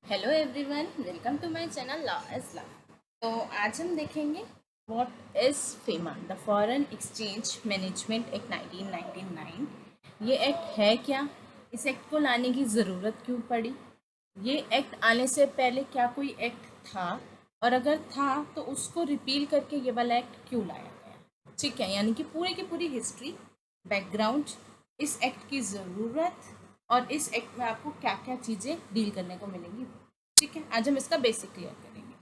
Hello everyone, welcome to my channel law is love. तो आज हम देखेंगे what is FEMA, the foreign exchange management act 1999। ये act है क्या, इस एक्ट को लाने की ज़रूरत क्यों पड़ी, ये एक्ट आने से पहले क्या कोई एक्ट था, और अगर था तो उसको रिपील करके ये वाला एक्ट क्यों लाया गया। ठीक है, यानी कि पूरी की पूरी हिस्ट्री, बैकग्राउंड, इस एक्ट की ज़रूरत और इस एक्ट में आपको क्या क्या चीज़ें डील करने को मिलेंगी। ठीक है, आज हम इसका बेसिक क्लियर करेंगे।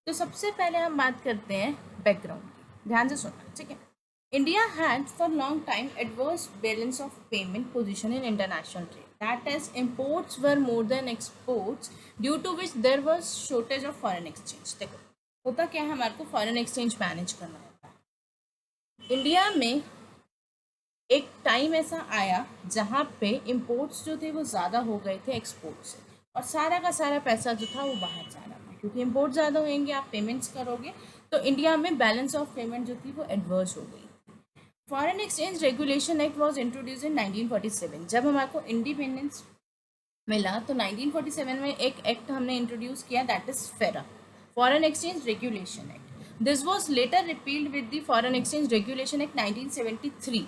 तो सबसे पहले हम बात करते हैं बैकग्राउंड की, ध्यान से सुनना। ठीक है, India had for long time adverse balance of payment position in international trade, that is imports were more than exports due to which there was shortage of foreign exchange. देखो होता क्या है, हमारे को फॉरेन एक्सचेंज मैनेज करना होता है। India में एक टाइम ऐसा आया जहाँ पे इम्पोर्ट्स जो थे वो ज़्यादा हो गए थे एक्सपोर्ट से, और सारा का सारा पैसा जो था वो बाहर जा रहा था, क्योंकि इम्पोर्ट ज़्यादा होंगे, आप पेमेंट्स करोगे, तो इंडिया में बैलेंस ऑफ पेमेंट जो थी वो एडवर्स हो गई। Foreign exchange regulation act was introduce इन 1947। जब हमारे को इंडिपेंडेंस मिला तो 1947 में एक एक्ट हमने इंट्रोड्यूस किया, दैट इज़ फेरा, foreign exchange regulation act. This was later repealed with the foreign exchange regulation act 1973।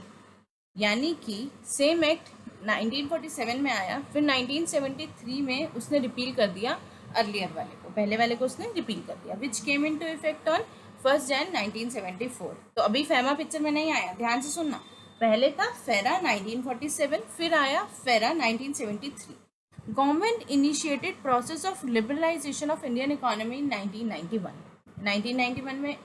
यानी कि सेम एक्ट 1947 में आया, फिर 1973 में उसने रिपील कर दिया अर्लियर वाले को, पहले वाले को उसने रिपील कर दिया, विच केम इन टू इफेक्ट ऑन 1 जनवरी 1974। तो अभी फेमा पिक्चर में नहीं आया, ध्यान से सुनना। पहले था फेरा 1947, फिर आया FERA 1973। Government initiated process of liberalisation of Indian economy in 1991। 1991 में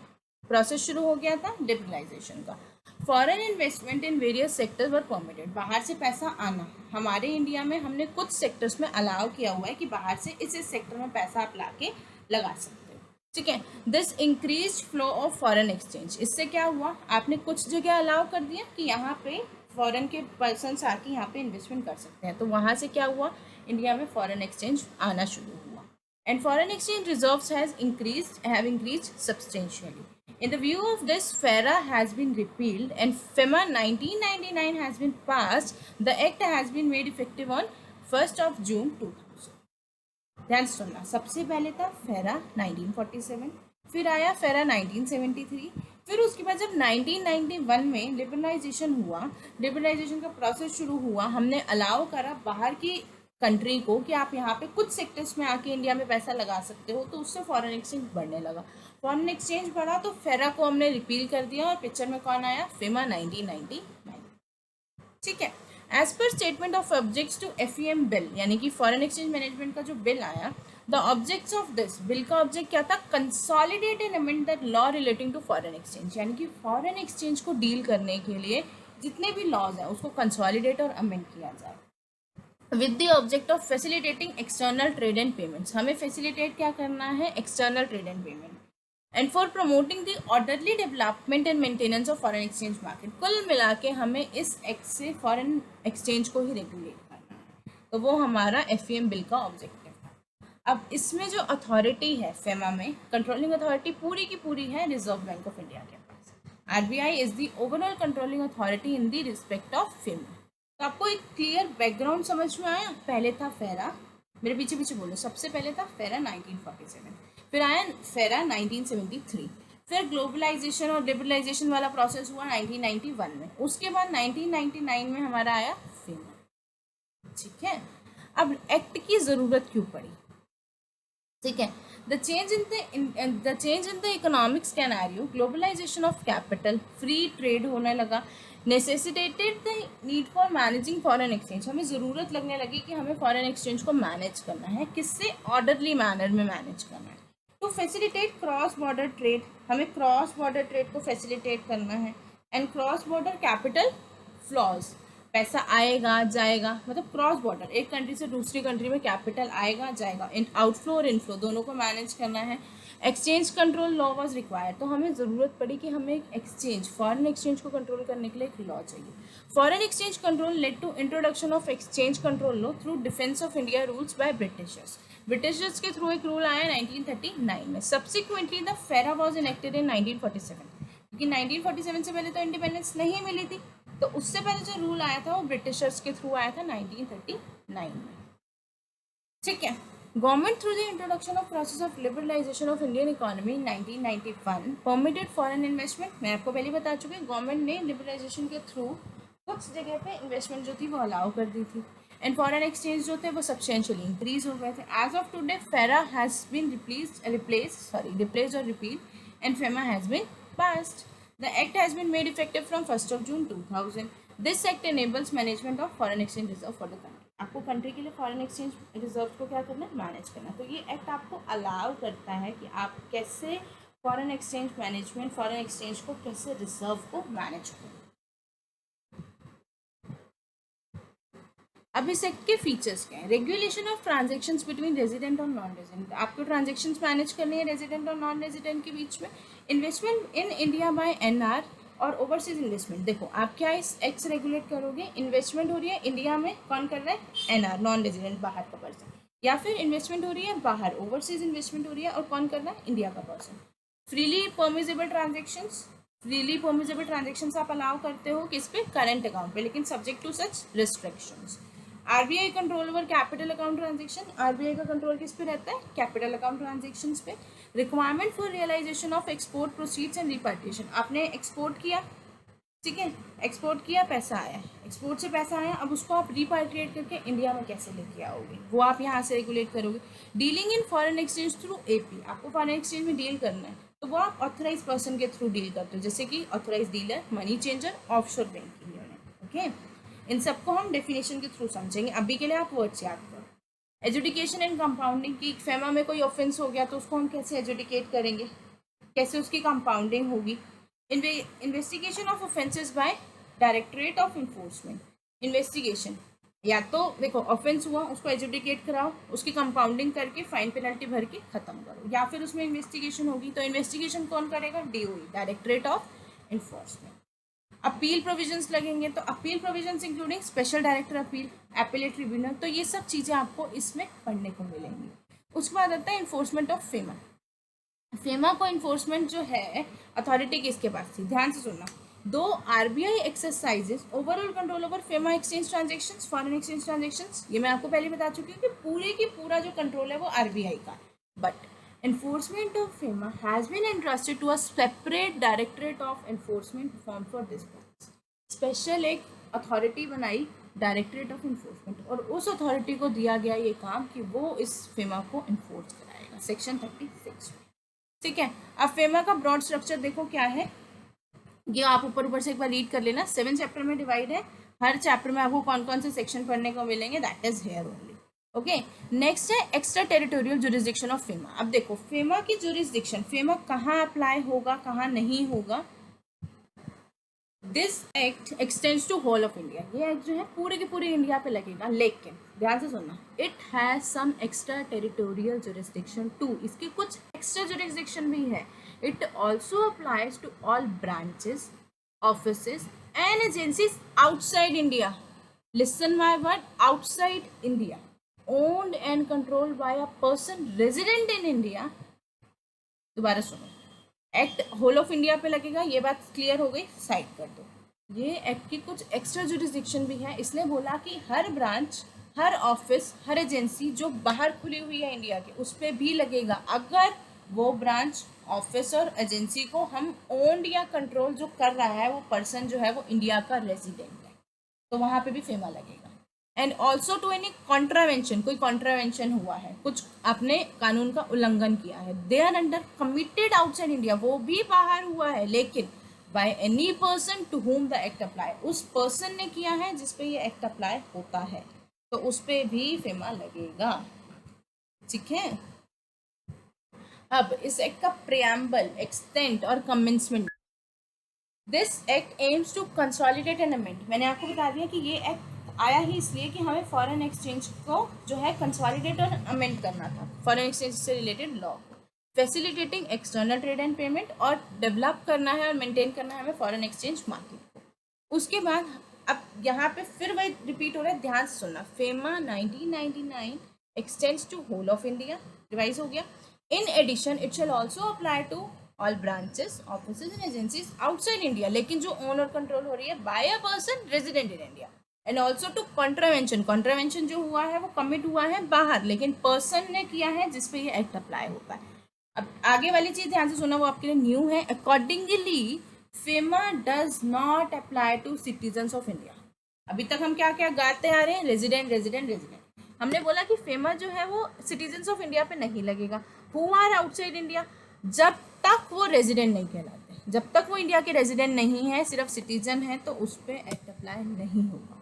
प्रोसेस शुरू हो गया था लिबरलाइजेशन का। Foreign investment in various sectors were permitted, बाहर से पैसा आना हमारे इंडिया में हमने कुछ सेक्टर्स में अलाउ किया हुआ है कि बाहर से इस सेक्टर में पैसा आप ला के लगा सकते हो। ठीक है, this increase flow of foreign exchange, इससे क्या हुआ, आपने कुछ जगह अलाउ कर दिया कि यहाँ पे फॉरेन के पर्सन आके यहाँ पे इन्वेस्टमेंट कर सकते हैं, तो वहाँ से क्या हुआ, इंडिया में फॉरेन एक्सचेंज आना शुरू हुआ, and foreign exchange reserves have increased substantially. In the view of this, FERA has been repealed and FEMA 1999 has been passed. The act has been made effective on 1st of June 2000. ध्यान सुनना, सबसे पहले था फेरा 1947, फिर आया FERA 1973, फिर उसके बाद जब 1991 में लिबरलाइजेशन हुआ, लिबरलाइजेशन का प्रोसेस शुरू हुआ, हमने अलाउ करा बाहर की कंट्री को कि आप यहाँ पे कुछ सेक्टर्स में आके इंडिया में पैसा लगा सकते हो, तो उससे फॉरेन एक्सचेंज बढ़ने लगा। फॉरेन एक्सचेंज बढ़ा तो फेरा को हमने रिपील कर दिया, और पिक्चर में कौन आया, फेमा 1999। ठीक है, as per statement of objects to FEM bill, यानी कि फॉरेन एक्सचेंज मैनेजमेंट का जो बिल आया, the objects of this bill का ऑब्जेक्ट क्या था, consolidate and amend the law relating to foreign exchange, यानी कि फॉरेन एक्सचेंज को डील करने के लिए जितने भी लॉज हैं उसको कंसोलिडेट और अमेंड किया जाए, with the object of facilitating external trade and payments. हमें फैसिलिटेट क्या करना है, external trade and payment, and for promoting the orderly development and maintenance of foreign exchange market. कुल मिला के हमें इस एक्ट से फॉरेन एक्सचेंज को ही रेगुलेट करना है, तो वो हमारा FEM बिल का ऑब्जेक्टिव था। अब इसमें जो अथॉरिटी है फेमा में, कंट्रोलिंग अथॉरिटी पूरी की पूरी है रिजर्व बैंक ऑफ इंडिया के पास। RBI is the overall controlling authority in the respect of FEMA. तो आपको एक क्लियर बैकग्राउंड समझ में आया, पहले था फेरा, मेरे पीछे पीछे बोलो, सबसे पहले था फेरा 1947, फिर आया फेरा 1973, फिर ग्लोबलाइजेशन और लिबरलाइजेशन वाला प्रोसेस हुआ 1991 में, उसके बाद 1999 में हमारा आया फेमा। ठीक है, अब एक्ट की ज़रूरत क्यों पड़ी। ठीक है, the change in the economic scenario, globalisation of capital, free trade होने लगा, necessitated the need for managing foreign exchange, हमें ज़रूरत लगने लगी कि हमें फॉरेन एक्सचेंज को मैनेज करना है, किससे, ऑर्डरली मैनर में मैनेज करना है, to facilitate cross border trade, हमें क्रॉस बॉर्डर ट्रेड को फैसिलिटेट करना है, and cross border capital flows, पैसा आएगा जाएगा, मतलब क्रॉस बॉर्डर एक कंट्री से दूसरी कंट्री में कैपिटल आएगा जाएगा, आउटफ्लो और इनफ्लो दोनों को मैनेज करना है। Exchange control law was required, तो हमें ज़रूरत पड़ी कि हमें एक एक्सचेंज, फॉरेन एक्सचेंज को कंट्रोल करने के लिए एक लॉ चाहिए। Foreign exchange control led to introduction of exchange control law through defence of India rules by Britishers. Britishers के थ्रू एक रूल आया 1939 में। Subsequently the FERA was enacted in 1947, क्योंकि 1947 से पहले तो इंडिपेंडेंस नहीं मिली थी, तो उससे पहले जो रूल आया था वो ब्रिटिशर्स के थ्रू आया था 1939 में। ठीक है, Government through the introduction of process of liberalization of Indian economy in 1991 permitted foreign investment. मैं आपको पहले बता चुकी हूँ, गवर्नमेंट ने लिबरलाइजेशन के थ्रू कुछ जगह पे इन्वेस्टमेंट जो थी वो अलाउ कर दी थी, एंड फॉरेन एक्सचेंज जो थे वो सब्सटेंशियली इंक्रीज हो गए थे. As of today FERA has been replaced और repeal, and FEMA has been passed. The act has been made effective from 1st of June 2000. This act enables management of foreign exchange reserve for the country. आपको country के लिए foreign exchange reserve को क्या करना है, manage करना. तो ये एक्ट आपको अलाउ करता है कि आप कैसे foreign exchange management, foreign exchange को कैसे रिजर्व को मैनेज करें. अब इस एक्ट के फीचर्स क्या है. Regulation of transactions between resident और नॉन रेजिडेंट. आपको ट्रांजेक्शन्स मैनेज करनी है रेजिडेंट और नॉन रेजिडेंट के बीच में. Investment in India by NR और ओवरसीज इन्वेस्टमेंट. देखो आप क्या इस एक्ट से रेगुलेट करोगे, इन्वेस्टमेंट हो रही है इंडिया में, कौन कर रहा है, एनआर नॉन रेजिडेंट बाहर का पर्सन, या फिर इन्वेस्टमेंट हो रही है बाहर, ओवरसीज इन्वेस्टमेंट हो रही है और कौन कर रहा है, इंडिया का person. Freely permissible transactions. Freely permissible transactions आप अलाउ करते हो किस पे, करेंट अकाउंट पे, लेकिन subject to such restrictions. RBI control over capital account transaction. RBI का कंट्रोल किस पे रहता है, कैपिटल अकाउंट ट्रांजेक्शन्स पे. Requirement for realisation of export proceeds and repatriation. आपने एक्सपोर्ट किया, ठीक है, एक्सपोर्ट किया, पैसा आया, एक्सपोर्ट से पैसा आया, अब उसको आप रिपार्टिएट करके इंडिया में कैसे लेके आओगे, वो आप यहाँ से रेगुलेट करोगे. Dealing in foreign exchange through AP. आपको फॉरेन एक्सचेंज में डील करना है तो वो आप ऑथराइज पर्सन के थ्रू डील करते हो, जैसे कि authorise dealer, money changer, offshore banking unit. Okay, इन सबको हम डेफिनेशन के थ्रू समझेंगे. अभी के लिए आप वर्ड्स याद करो. एजुडिकेशन एंड कंपाउंडिंग की. फेमा में कोई ऑफेंस हो गया तो उसको हम कैसे एजुडिकेट करेंगे, कैसे उसकी कंपाउंडिंग होगी. Investigation of offences by directorate of enforcement. Investigation, या तो देखो ऑफेंस हुआ उसको एजुडिकेट कराओ, उसकी कंपाउंडिंग करके फाइन पेनल्टी भर के खत्म करो, या फिर उसमें इन्वेस्टिगेशन होगी तो इन्वेस्टिगेशन कौन करेगा, DOE, directorate of enforcement. Appeal provisions लगेंगे तो appeal provisions including special director appeal, appellate tribunal. तो ये सब चीज़ें आपको इसमें पढ़ने को मिलेंगी. उसके बाद आता है इन्फोर्समेंट ऑफ फेमा. फेमा को इन्फोर्समेंट जो है अथॉरिटी किसके पास थी, ध्यान से सुनना. दो RBI exercises overall control over FEMA exchange transactions, foreign exchange transactions. ये मैं आपको पहले बता चुकी हूँ कि पूरे की पूरा जो कंट्रोल है वो आरबीआई का. But enforcement of FEMA has been entrusted to a separate directorate of enforcement formed for this purpose. Special एक अथॉरिटी बनाई डायरेक्टरेट ऑफ इन्फोर्समेंट, और उस अथॉरिटी को दिया गया ये काम कि वो इस फेमा को इन्फोर्स कराएगा, सेक्शन 36. ठीक है, अब फेमा का ब्रॉड स्ट्रक्चर देखो क्या है, ये आप ऊपर ऊपर से एक बार रीड कर लेना. 7 चैप्टर में डिवाइड है, हर चैप्टर में आपको कौन कौन से सेक्शन पढ़ने को मिलेंगे, that is here only. Okay, next है extra territorial jurisdiction of FEMA. अब देखो फेमा की जुरिस्डिक्शन, फेमा कहाँ अप्लाई होगा कहाँ नहीं होगा. This act extends to whole of India. ये एक्ट जो है पूरे के पूरे इंडिया पे लगेगा, लेकिन ध्यान से सुनना, it has some extra territorial jurisdiction too. इसकी कुछ एक्स्ट्रा जुरिस्डिक्शन भी है. It also applies to all branches, offices and agencies outside India. Listen my word, outside India, owned and controlled by a person resident in India. दोबारा सुनो, act whole of India पे लगेगा, ये बात clear हो गई, साइड कर दो. ये एक्ट की कुछ एक्स्ट्रा जुरिस्डिक्शन भी है. इसने बोला कि हर ब्रांच, हर ऑफिस, हर एजेंसी जो बाहर खुली हुई है इंडिया के, उस पर भी लगेगा अगर वो ब्रांच, ऑफिस और एजेंसी को हम ओन्ड या कंट्रोल जो कर रहा है वो पर्सन जो है वो इंडिया का रेजिडेंट है, तो वहाँ पे भी फेमा लगेगा. And also to any contravention, कोई कॉन्ट्रावेंशन हुआ है, कुछ आपने कानून का उल्लंघन किया है, thereunder committed outside India, वो भी बाहर हुआ है, लेकिन by any person to whom the act apply, उस पर्सन ने किया है जिस पे ये एक्ट अप्लाई होता है, तो उस पर भी फेमा लगेगा. ठीक है, अब इस एक्ट का प्रियम्बल, एक्सटेंट और commencement. This act aims to consolidate and amend. मैंने आपको बता दिया कि ये एक्ट आया ही इसलिए कि हमें फॉरेन एक्सचेंज को जो है कंसोलिडेट और अमेंड करना था, फॉरेन एक्सचेंज से related law, facilitating external trade and payment, और डेवलप करना है और मेंटेन करना है हमें फॉरेन एक्सचेंज मार्केट को. उसके बाद अब यहाँ पे फिर वही रिपीट हो रहा है, ध्यान से सुनना. FEMA 1999 extends to whole of India, revise हो गया. In addition it shall also apply to all branches, offices and agencies outside India, लेकिन जो ओन और कंट्रोल हो रही है by a person resident in India. And also to contravention, contravention जो हुआ है वो कमिट हुआ है बाहर, लेकिन पर्सन ने किया है जिस पे ये एक्ट अप्लाई होता है। अब आगे वाली चीज ध्यान से सुना, वो आपके लिए न्यू है। Accordingly FEMA does not apply to citizens of India. अभी तक हम क्या क्या गाते आ रहे हैं, रेजिडेंट रेजिडेंट रेजिडेंट। हमने बोला कि फेमा जो है वो सिटीजन्स ऑफ इंडिया पे नहीं लगेगा। हु आर आउटसाइड इंडिया, जब तक वो रेजिडेंट नहीं कहलाते, जब तक वो इंडिया के रेजिडेंट नहीं है, सिर्फ सिटीजन है, तो उस पर एक्ट अप्लाई नहीं होगा।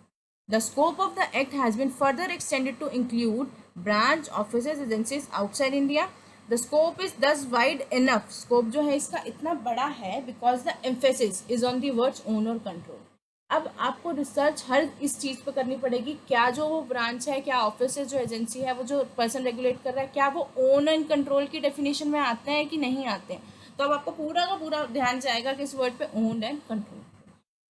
The scope of the act has been further extended to include branch offices, agencies outside India. The scope is thus wide enough. Scope जो है इसका इतना बड़ा है because the emphasis is on the words own or control. अब आपको research हर इस चीज़ पे करनी पड़ेगी, क्या जो वो ब्रांच है, क्या ऑफिस है, जो एजेंसी है, वो जो पर्सन रेगुलेट कर रहा है, क्या वो ओन एंड कंट्रोल की डेफिनेशन में आते हैं कि नहीं आते हैं। तो अब आपको पूरा का पूरा ध्यान जाएगा कि इस वर्ड पे own and control.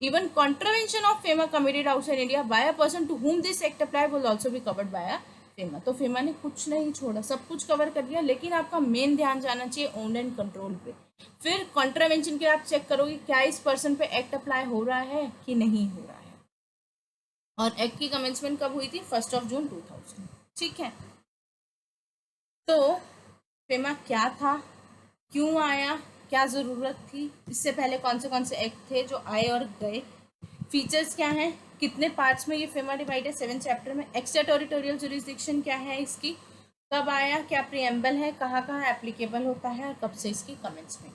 Even contravention of FEMA committed outside India by a person to whom this act apply will also be covered by a FEMA. तो FEMA ने कुछ नहीं छोड़ा, सब कुछ कवर कर दिया, लेकिन आपका मेन ध्यान जाना चाहिए ओन एंड कंट्रोल पे। फिर कॉन्ट्रावेंशन के आप चेक करोगे क्या इस पर्सन पे एक्ट अप्लाई हो रहा है कि नहीं हो रहा है। और एक्ट की कमेंसमेंट कब हुई थी? 1 जून 2000। ठीक है, तो FEMA क्या था, क्यों आया, क्या ज़रूरत थी, इससे पहले कौन से एक्ट थे जो आए और गए, फीचर्स क्या हैं, कितने पार्ट्स में ये FEMA डिवाइड है, 7 चैप्टर में। एक्स्ट्रा टेरिटोरियल जुरिसडिक्शन क्या है इसकी, कब आया, क्या प्रीएम्बल है, कहाँ कहाँ एप्लीकेबल होता है, और कब से इसकी कमेंसमेंट।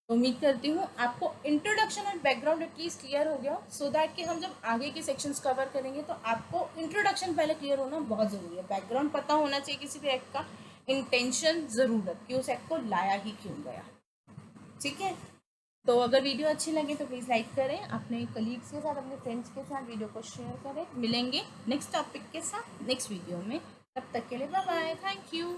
उम्मीद करती हूँ आपको इंट्रोडक्शन और बैकग्राउंड एटलीस्ट क्लियर हो गया, सो दैट कि हम जब आगे की सेक्शंस कवर करेंगे तो आपको इंट्रोडक्शन पहले क्लियर होना बहुत ज़रूरी है। बैकग्राउंड पता होना चाहिए किसी भी एक्ट का, इंटेंशन, ज़रूरत कि उस एक्ट को लाया ही क्यों गया। ठीक है, तो अगर वीडियो अच्छी लगे तो प्लीज़ लाइक करें, अपने कलीग्स के साथ, अपने फ्रेंड्स के साथ वीडियो को शेयर करें। मिलेंगे नेक्स्ट टॉपिक के साथ नेक्स्ट वीडियो में, तब तक के लिए बाय बाय, थैंक यू।